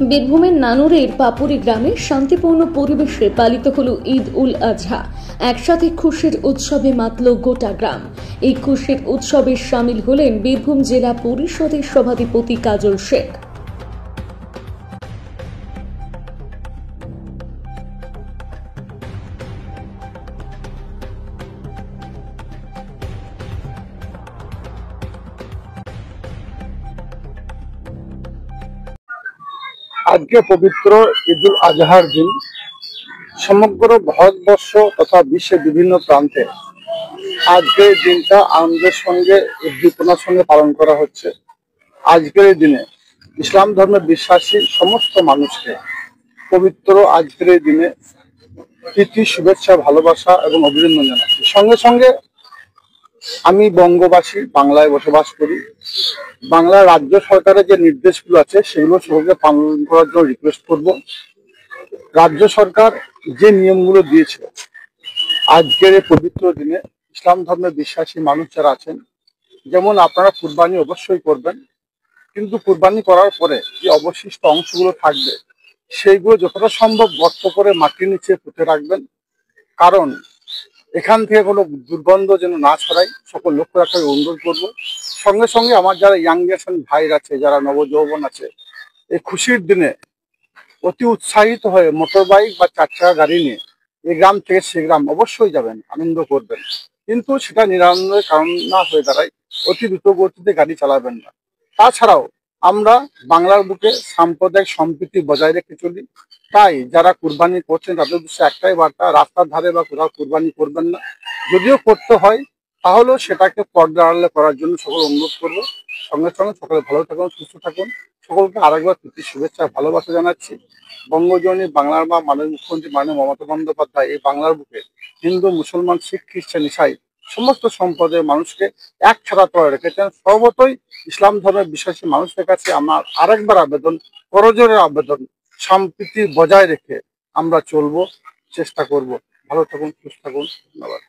বীরভূমের নানুরের পাপুরি গ্রামে শান্তিপূর্ণ পরিবেশে পালিত হল ঈদ উল আজহা। একসাথে খুশির উৎসবে মাতল গোটা গ্রাম। এই খুশির উৎসবে সামিল হলেন বীরভূম জেলা পরিষদের সভাধিপতি কাজল শেখ। আজকে পবিত্র ঈদ উল আজহার দিন সমগ্র ভারতবর্ষ তথা বিশ্বের বিভিন্ন প্রান্তে আজকের দিনটা আনন্দের সঙ্গে উদ্দীপনার সঙ্গে পালন করা হচ্ছে। আজকের এই দিনে ইসলাম ধর্মে বিশ্বাসী সমস্ত মানুষকে পবিত্র আজকের এই দিনে প্রীতি, শুভেচ্ছা, ভালোবাসা এবং অভিনন্দন জানাচ্ছি। সঙ্গে সঙ্গে আমি বঙ্গবাসী, বাংলায় বসবাস করি। বাংলা রাজ্য সরকারের যে নির্দেশগুলো আছে সেগুলো সকলকে পালন করার জন্য রিকোয়েস্ট করব। রাজ্য সরকার যে নিয়মগুলো দিয়েছে আজকের এই পবিত্র দিনে ইসলাম ধর্মে বিশ্বাসী মানুষ যারা আছেন, যেমন আপনারা কুরবানি অবশ্যই করবেন, কিন্তু কুরবানি করার পরে যে অবশিষ্ট অংশগুলো থাকবে সেইগুলো যতটা সম্ভব গর্ত করে মাটির নিচে পুঁতে রাখবেন, কারণ এখান থেকে কোনো দুর্গন্ধ যেন না ছড়ায় সকল লক্ষ্য রাখার অনুরোধ করবো। সঙ্গে সঙ্গে আমার যারা ইয়াং জেনারেশন ভাইরা আছে, যারা নবযৌবন আছে, এই খুশির দিনে অতি উৎসাহিত হয়ে মোটর বাইক বা 4 চাকা গাড়ি নিয়ে এই গ্রাম থেকে সে গ্রাম অবশ্যই যাবেন, আনন্দ করবেন, কিন্তু সেটা নিরানন্দের কারণ না হয়ে দাঁড়ায় অতি দ্রুত গতিতে গাড়ি চালাবেন না। তাছাড়াও আমরা বাংলার বুকে সাম্প্রদায়িক সম্প্রীতি বজায় রেখে চলি। তাই যারা কুরবানি করছেন তাদের উদ্দেশ্যে একটাই বার্তা, রাস্তার ধারে বা কোথাও কুরবানি করবেন না। যদিও করতে হয় তাহলেও সেটাকে পর্দা আড়ালে করার জন্য সকল অনুরোধ করবো। সঙ্গে সঙ্গে সকলে ভালো থাকুন, সুস্থ থাকুন। সকলকে আরেকবার প্রীতি, শুভেচ্ছা, ভালোবাসা জানাচ্ছি। বঙ্গজননী বাংলার মা, মাননীয় মুখ্যমন্ত্রী মাননীয় মমতা বন্দ্যোপাধ্যায় এই বাংলার বুকে হিন্দু, মুসলমান, শিখ, খ্রিস্টান, ইসাই সমস্ত সম্প্রদায়ের মানুষকে এক ছাড়া করে রেখেছেন। সর্বতই ইসলাম ধর্মের বিশ্বাসী মানুষদের কাছে আমার আরেকবার আবেদন, করজোড়ের আবেদন, সম্প্রীতি বজায় রেখে আমরা চলবো, চেষ্টা করব। ভালো থাকুন, সুস্থ থাকুন। ধন্যবাদ।